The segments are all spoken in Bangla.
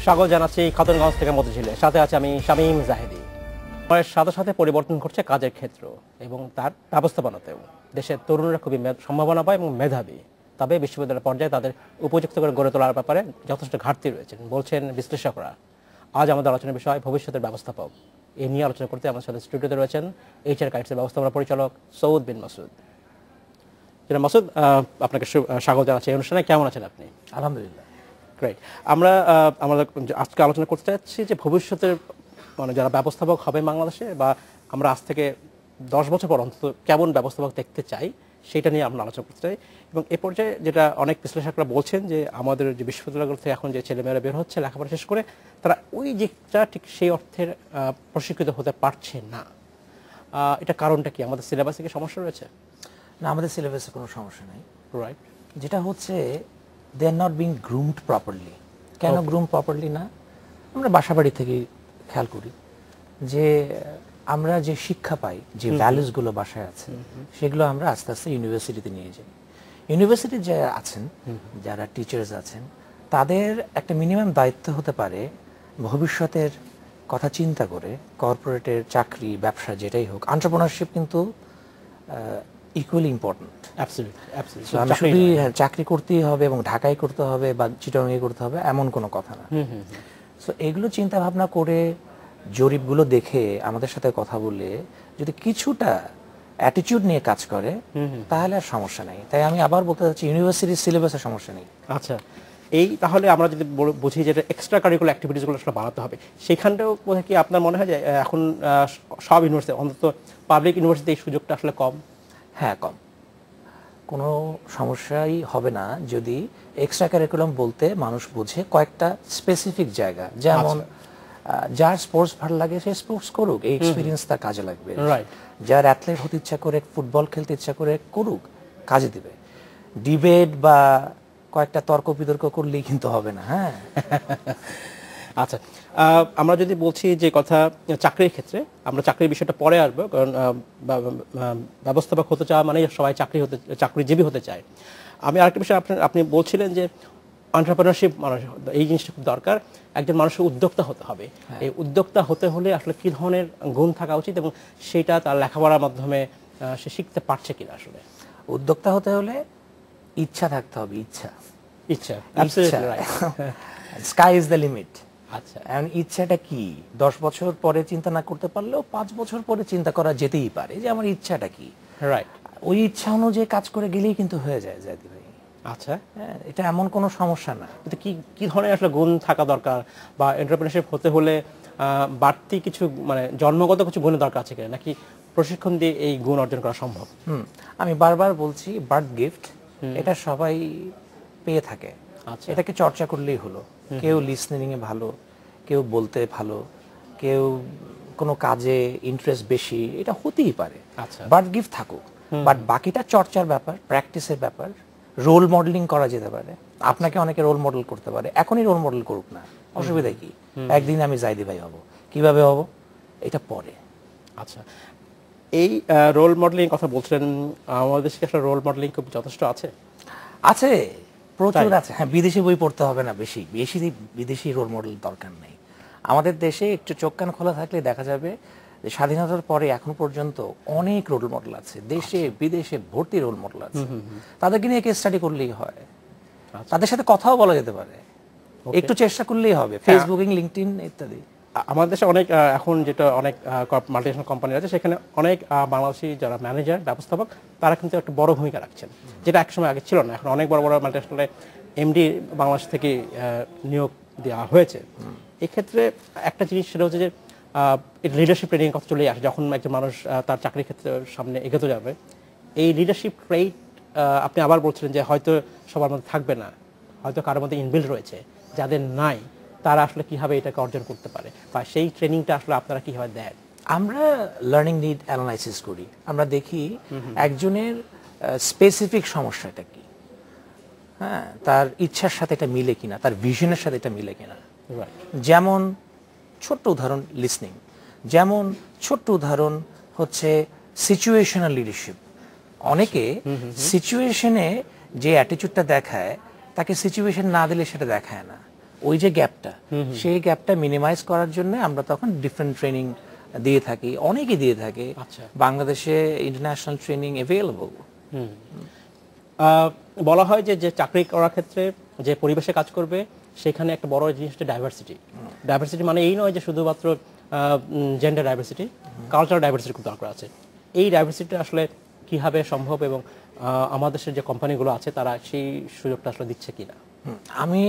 স্বাগত জানাচ্ছি খাতুনগঞ্জ থেকে মতিঝিলে। সাথে আছে আমি শামীম জাহেদি। সময়ের সাথে সাথে পরিবর্তন ঘটছে কাজের ক্ষেত্র এবং তার ব্যবস্থাপনাতেও। দেশের তরুণরা খুবই সম্ভাবনা পায় এবং মেধাবী, তবে বিশ্ববিদ্যালয় পর্যায়ে তাদের উপযুক্ত করে গড়ে তোলার ব্যাপারে যথেষ্ট ঘাটতি রয়েছে বলছেন বিশ্লেষকরা। আজ আমাদের আলোচনার বিষয় ভবিষ্যতের ব্যবস্থাপক। এই নিয়ে আলোচনা করতে আমার সাথে স্টুডিওতে রয়েছেন HR কাইটসের ব্যবস্থাপনা পরিচালক সৌদ বিন মাসুদ। যেটা মাসুদ, আপনাকে স্বাগত জানাচ্ছি এই অনুষ্ঠানে। কেমন আছেন আপনি? আলহামদুলিল্লাহ, গ্রেট। আমরা আজকে আলোচনা করতে চাচ্ছি যে ভবিষ্যতের যারা ব্যবস্থাপক হবে বাংলাদেশে, বা আমরা আজ থেকে 10 বছর পর অন্তত কেমন ব্যবস্থাপক দেখতে চাই সেটা নিয়ে আমরা আলোচনা করতে চাই। এবং এ পর্যায়ে যেটা অনেক বিশ্লেষকরা বলছেন যে আমাদের যে বিশ্ববিদ্যালয়গুলো থেকে এখন যে ছেলেমেয়েরা বের হচ্ছে লেখাপড়া শেষ করে, তারা ওই দিকটা ঠিক সেই অর্থের প্রশিক্ষিত হতে পারছে না। এটা কারণটা কি? আমাদের সিলেবাসে কি সমস্যা রয়েছে? না, আমাদের সিলেবাসে কোনো সমস্যা নেই। রাইট। যেটা হচ্ছে they are not being groomed properly. কেন গ্রুম প্রপারলি না? আমরা বাসাবাড়ি থেকে খেয়াল করি যে আমরা যে শিক্ষা পাই, যে ভ্যালুসগুলো বাসায় আছে, সেগুলো আমরা আস্তে আস্তে ইউনিভার্সিটিতে নিয়ে যাই। ইউনিভার্সিটির যারা আছেন, যারা টিচার্স আছেন, তাদের একটা মিনিমাম দায়িত্ব হতে পারে ভবিষ্যতের কথা চিন্তা করে কর্পোরেটের চাকরি, ব্যবসা যেটাই হোক, এন্টারপ্রেনারশিপ কিন্তু ইকুয়ালি ইম্পর্টেন্ট। আমি শুধু চাকরি করতেই হবে এবং ঢাকায় করতে হবে বা চিটাগাংয়ে করতে হবে এমন কোনো কথা না। সো এগুলো চিন্তা ভাবনা করে, জরিপগুলো দেখে, আমাদের সাথে কথা বলে যদি কিছুটা অ্যাটিটিউড নিয়ে কাজ করে তাহলে আর সমস্যা নেই। তাই আমি আবার বলতে চাচ্ছি ইউনিভার্সিটির সিলেবাসের সমস্যা নেই। আচ্ছা, এই তাহলে আমরা যদি বুঝি যে এক্সট্রা কারিকুলার অ্যাক্টিভিটিসগুলো আসলে বাড়াতে হবে, সেখানটাও কি আপনার মনে হয় যে এখন সব ইউনিভার্সিটি, অন্তত পাবলিক ইউনিভার্সিটি এই সুযোগটা আসলে কম? হ্যাঁ, কম। কোনো সমস্যাই হবে না যদি এক্সট্রা কারিকুলাম বলতে মানুষ বুঝে কয়েকটা স্পেসিফিক জায়গা, যেমন যার স্পোর্টস ভালো লাগে সে স্পোর্টস করুক, এই এক্সপিরিয়েন্স তার কাজে লাগবে। যার অ্যাথলেট হতে ইচ্ছা করে, ফুটবল খেলতে ইচ্ছা করে করুক, কাজে দিবে। ডিবেট বা কয়েকটা তর্ক বিতর্ক করলেই কিন্তু হবে না। হ্যাঁ, আচ্ছা, আমরা যদি বলছি যে কথা চাকরির ক্ষেত্রে, আমরা চাকরির বিষয়টা পরে আসবো, কারণ ব্যবস্থাপক হতে চাওয়া মানে সবাই চাকরিজীবী হতে চায়। আমি আরেকটা বিষয়, আপনি বলছিলেন যে এন্টারপ্রেনারশিপ এই জিনিসটা খুব দরকার, একজন মানুষের উদ্যোক্তা হতে হবে। এই উদ্যোক্তা হতে হলে আসলে কী ধরনের গুণ থাকা উচিত এবং সেটা তার লেখাপড়ার মাধ্যমে সে শিখতে পারছে কিনা? আসলে উদ্যোক্তা হতে হলে ইচ্ছা থাকতে হবে। ইচ্ছা স্কাই ইজ দ্য লিমিট। আচ্ছা, এখন ইচ্ছাটা কি? 10 বছর পরে চিন্তা না করতে পারলেও 5 বছর পরে চিন্তা করা যেতেই পারে যে আমার ইচ্ছাটা কি। রাইট। ওই ইচ্ছা অনুযায়ী কাজ করে গেলেই কিন্তু হয়ে যায় জাহিদ ভাই। আচ্ছা, হ্যাঁ, এটা এমন কোনো সমস্যা না। কিন্তু কি ধরনের আসলে গুণ থাকা দরকার, বা এন্টারপ্রেনারশিপ হতে হলে বাড়তি কিছু জন্মগত কিছু গুণের দরকার আছে কিনা, নাকি প্রশিক্ষণ দিয়ে এই গুণ অর্জন করা সম্ভব? আমি বারবার বলছি, বার্থ গিফট এটা সবাই পেয়ে থাকে। আচ্ছা, এটাকে চর্চা করলেই হলো। কেউ লিসনিং এ ভালো, কেউ বলতে ভালো, কেউ কোনো কাজে ইন্টারেস্ট বেশি, এটা হতেই পারে। আচ্ছা, বার্থ গিফট থাকুক, বাট বাকিটা চর্চার ব্যাপার, প্র্যাকটিসের ব্যাপার। রোল মডেলিং করা যেতে পারে। আপনাকে অনেকে রোল মডেল করতে পারে, এখনই রোল মডেল করুক না, অসুবিধা কি? একদিন আমি জাহিদি ভাই হব, কিভাবে হব এটা পরে। আচ্ছা, এই রোল মডেলিং কথা বলছিলেন, আমাদের দেশে আসলে রোল মডেলিং খুব যথেষ্ট আছে? আছে, প্রচুর আছে। হ্যাঁ, বিদেশি বই পড়তে হবে না, বেশি বিদেশি রোল মডেল দরকার নেই। আমাদের দেশে একটু চোখ কান খোলা থাকলে দেখা যাবে যে স্বাধীনতার পরে এখন পর্যন্ত অনেক রোল মডেল আছে, দেশে বিদেশে ভর্তি রোল মডেল আছে। তাদেরকে নিয়ে কেস স্টাডি করলেই হয়, তাদের সাথে কথাও বলা যেতে পারে, একটু চেষ্টা করলেই হবে। ফেসবুকিং, লিঙ্কডইন ইত্যাদি। আমাদের দেশে অনেক এখন যেটা অনেক মাল্টিনেশনাল কোম্পানি আছে, সেখানে অনেক বাংলাদেশি যারা ম্যানেজার, ব্যবস্থাপক, তারা কিন্তু একটা বড় ভূমিকা রাখছেন, যেটা একসময় আগে ছিল না। এখন অনেক বড় বড় মাল্টিনেশনালে MD বাংলাদেশ থেকে নিয়োগ দেওয়া হয়েছে। এক্ষেত্রে একটা জিনিস সেটা হচ্ছে যে লিডারশিপ ট্রেনিং কথা চলেই আসে। যখন একজন মানুষ তার চাকরির ক্ষেত্রে সামনে এগোতে যাবে, এই লিডারশিপ ট্রেট আপনি আবার বলছিলেন যে হয়তো সবার মধ্যে থাকবে না, হয়তো কারোর মধ্যে ইনবিল্ড রয়েছে, যাদের নাই তারা আসলে কিভাবে এটাকে অর্জন করতে পারে, বা সেই ট্রেনিংটা আসলে আপনারা কিভাবে দেন? আমরা লার্নিং নিড অ্যানালাইসিস করি। আমরা দেখি একজনের স্পেসিফিক সমস্যাটা কি, হ্যাঁ, তার ইচ্ছার সাথে এটা মিলে কিনা, তার ভিশনের সাথে এটা মিলে কিনা। যেমন ছোট্ট উদাহরণ লিসনিং, যেমন ছোট্ট উদাহরণ হচ্ছে সিচুয়েশনাল লিডারশিপ। অনেকে সিচুয়েশনে যে অ্যাটিটিউডটা দেখায়, তাকে সিচুয়েশন না দিলে সেটা দেখায় না। ওই যে গ্যাপটা, সেই গ্যাপটা মিনিমাইজ করার জন্য আমরা তখন ডিফারেন্ট ট্রেনিং দিয়ে থাকি, অনেকে দিয়ে থাকে। আচ্ছা। বাংলাদেশে ইন্টারন্যাশনাল ট্রেনিং অ্যাভেলেবল। বলা হয় যে যে চাকরি করার ক্ষেত্রে যে পরিবেশে কাজ করবে সেখানে একটা বড় জিনিস হচ্ছে ডাইভার্সিটি। ডাইভার্সিটি মানে এই নয় যে শুধুমাত্র জেন্ডার ডাইভার্সিটি, কালচারাল ডাইভার্সিটি খুব দরকার আছে। এই ডাইভার্সিটি আসলে কিভাবে সম্ভব এবং আমাদের দেশের যে কোম্পানিগুলো আছে তারা সেই সুযোগটা আসলে দিচ্ছে কিনা? আমি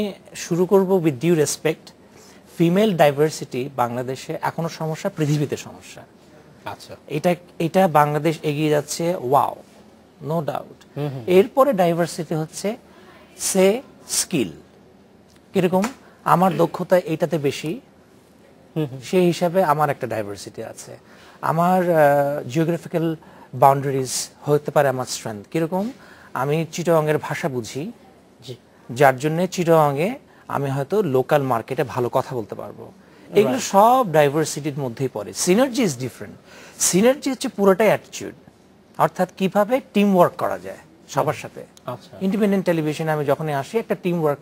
শুরু করব with due respect. Female diversity বাংলাদেশে এখনো সমস্যা, পৃথিবীতে সমস্যা। আচ্ছা, এটা বাংলাদেশ এগিয়ে যাচ্ছে, ওয়াও, নো ডাউট। এরপরে ডাইভার্সিটি হচ্ছে সে স্কিল, কিরকম আমার দক্ষতা এইটাতে বেশি, সেই হিসাবে আমার একটা ডাইভার্সিটি আছে। আমার জিওগ্রাফিক্যাল বাউন্ডারিজ হতে পারে আমার স্ট্রেংথ, কিরকম আমি চিটাগাংয়ের ভাষা বুঝি, যার জন্য চিটাগাংয়ে আমি হয়তো লোকাল মার্কেটে ভালো কথা বলতে পারবো। এগুলো সব ডাইভার্সিটির মধ্যেই পড়ে। Synergy is different. সিনার্জি হচ্ছে পুরোটাই অ্যাটিটিউড, অর্থাৎ কিভাবে টিম ওয়ার্ক করা যায় সবার সাথে। ইন্ডিপেন্ডেন্ট টেলিভিশনে আমি যখনই আসি একটা টিম ওয়ার্ক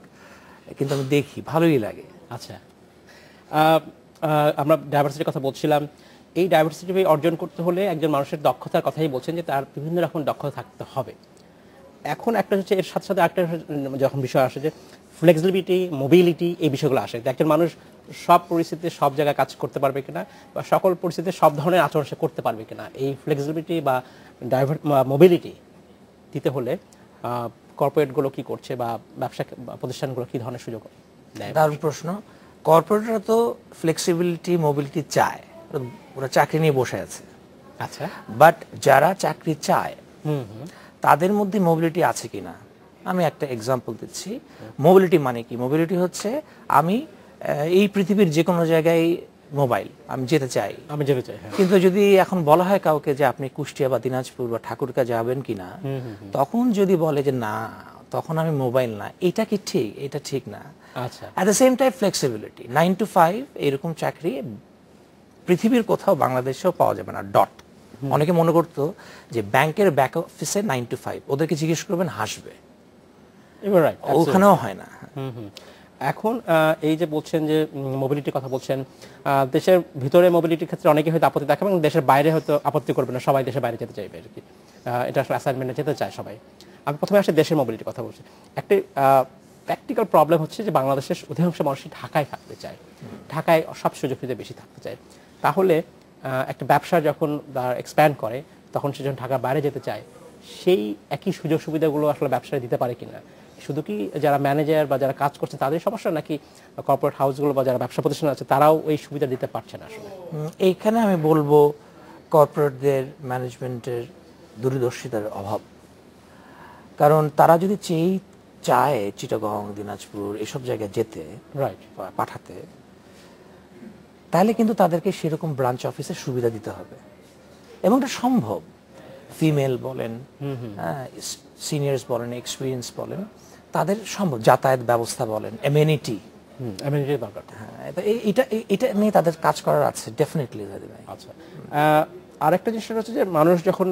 কিন্তু আমি দেখি, ভালোই লাগে। আচ্ছা, আমরা ডাইভার্সিটির কথা বলছিলাম। এই ডাইভার্সিটি অর্জন করতে হলে একজন মানুষের দক্ষতার কথাই বলছেন যে তার বিভিন্ন রকম দক্ষতা থাকতে হবে। এখন একটা হচ্ছে এর সাথে সাথে একটা যখন বিষয় আসে যে ফ্লেক্সিবিলিটি, মোবিলিটি, এই বিষয়গুলো আসে। একজন মানুষ সব পরিস্থিতিতে সব জায়গায় কাজ করতে পারবে কিনা বা সকল পরিস্থিতিতে সব ধরনের আচরণ সে করতে পারবে কিনা, এই ফ্লেক্সিবিলিটি বা মোবিলিটি দিতে হলে কর্পোরেটগুলো কি করছে বা ব্যবসা প্রতিষ্ঠানগুলো কি ধরনের সুযোগ দেয়? দারুণ প্রশ্ন। কর্পোরেটরা তো ফ্লেক্সিবিলিটি, মোবিলিটি চায়, ওরা চাকরি নিয়ে বসে আছে। আচ্ছা, বাট যারা চাকরি চায় তাদের মধ্যে মোবিলিটি আছে কিনা, আমি একটা এক্সাম্পল দিচ্ছি। মোবিলিটি মানে কি? মোবিলিটি হচ্ছে আমি এই পৃথিবীর যে কোনো জায়গায় মোবাইল, আমি যেতে চাই। কিন্তু যদি এখন বলা হয় কাউকে যে আপনি কুষ্টিয়া বা দিনাজপুর বা ঠাকুরগাঁ যাবেন কিনা, তখন যদি বলে যে না, তখন আমি মোবাইল না, এটা কি ঠিক? এটা ঠিক না। আচ্ছা, at the same time flexibility, 9 to 5 এরকম চাকরি পৃথিবীর কোথাও বাংলাদেশেও পাওয়া যাবে না, ডট। অনেকে মনে করতো যে ব্যাংকের ব্যাক অফিসে 9 to 5, ওদেরকে জিজ্ঞেস করবেন হাসবে, ওখানেও হয় না। এখন এই যে বলছেন যে মোবিলিটির কথা বলছেন, দেশের ভিতরে মোবিলিটির ক্ষেত্রে অনেকে হয়তো আপত্তি দেখাবে এবং দেশের বাইরে হয়তো আপত্তি করবে না, সবাই দেশের বাইরে যেতে চাইবে আর কি। এটা আসলে অ্যাসাইনমেন্টে যেতে চায় সবাই। আমি প্রথমে আসলে দেশের মোবিলিটির কথা বলছি। একটি প্র্যাকটিক্যাল প্রবলেম হচ্ছে যে বাংলাদেশের অধিকাংশ মানুষই ঢাকায় থাকতে চায়, ঢাকায় সব সুযোগ সুবিধা বেশি থাকতে চায়। তাহলে একটা ব্যবসা যখন এক্সপ্যান্ড করে তখন সে যখন ঢাকার বাইরে যেতে চায়, সেই একই সুযোগ সুবিধাগুলো আসলে ব্যবসায় দিতে পারে কিনা? শুধু কি যারা ম্যানেজার বা যারা কাজ করছে তাদের সমস্যা, নাকি কর্পোরেট হাউসগুলো বা যারা ব্যবসা প্রতিষ্ঠান আছে তারাও এই সুবিধা দিতে পারছে না? আসলে এইখানে আমি বলবো কর্পোরেটদের, ম্যানেজমেন্টের দূরদর্শিতার অভাব। কারণ তারা যদি চায় চিটাগং, দিনাজপুর এসব জায়গায় যেতে, পাঠাতে, তাহলে কিন্তু তাদেরকে সেরকম ব্রাঞ্চ অফিসের সুবিধা দিতে হবে এবং এটা সম্ভব। ফিমেল বলেন, সিনিয়র্স বলেন, এক্সপিরিয়েন্স বলেন, তাদের সম্ভব। যাতায়াত ব্যবস্থা বলেন, এমেনিটি দরকার। এটা নিয়ে তাদের কাজ করার আছে ডেফিনেটলি। আচ্ছা, আরেকটা জিনিস হচ্ছে যে মানুষ যখন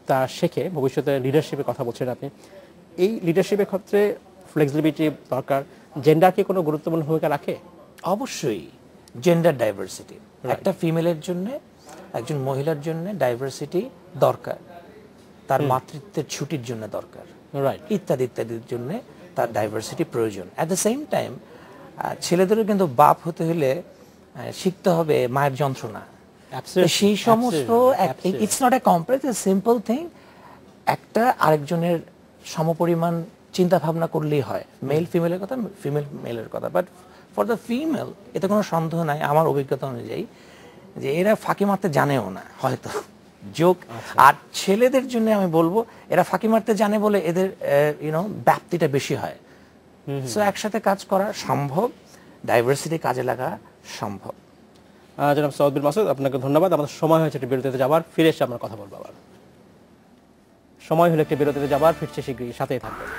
তা শেখে, ভবিষ্যতে লিডারশিপের কথা বলছেন আপনি, এই লিডারশিপের ক্ষেত্রে ফ্লেক্সিবিলিটি দরকার। জেন্ডার কি কোনো গুরুত্বপূর্ণ ভূমিকা রাখে? অবশ্যই। জেন্ডার ডাইভার্সিটি, একটা ফিমেলের জন্য, একজন মহিলার জন্য ডাইভার্সিটি দরকার, তার মাতৃত্বের ছুটির জন্য দরকার, ইত্যাদি ইত্যাদির জন্য তার ডাইভার্সিটি প্রয়োজন। অ্যাট দ্য সেম টাইম ছেলেদেরও কিন্তু বাপ হতে হলে শিখতে হবে মায়ের যন্ত্রণা, সেই সমস্ত। It's not a complex, a simple thing. একটা আরেকজনের সমপরিমাণ চিন্তা ভাবনা করলেই হয়। মেল ফিমেলের কথা, ফিমেল মেলের কথা। বাট ফর দ্য ফিমেল এতে কোনো সন্দেহ নাই আমার অভিজ্ঞতা অনুযায়ী যে এরা ফাঁকি মারতে জানেও না হয়তো, যোগ। আর ছেলেদের জন্য আমি বলবো এরা ফাঁকি মারতে জানে বলে এদের ব্যাপ্তিটা বেশি হয়। সো একসাথে কাজ করা সম্ভব, ডাইভার্সিটি কাজে লাগা সম্ভব। জনাব সৌদ বিন মাসুদ, আপনাকে ধন্যবাদ। আমাদের সময় হয়েছে একটি বিরতিতে যাবার, ফিরে এসে আমরা কথা বলবো আবার। সময় হলো একটি বিরতিতে যাবার, ফিরছে শীঘ্রই, সাথেই থাকবেন।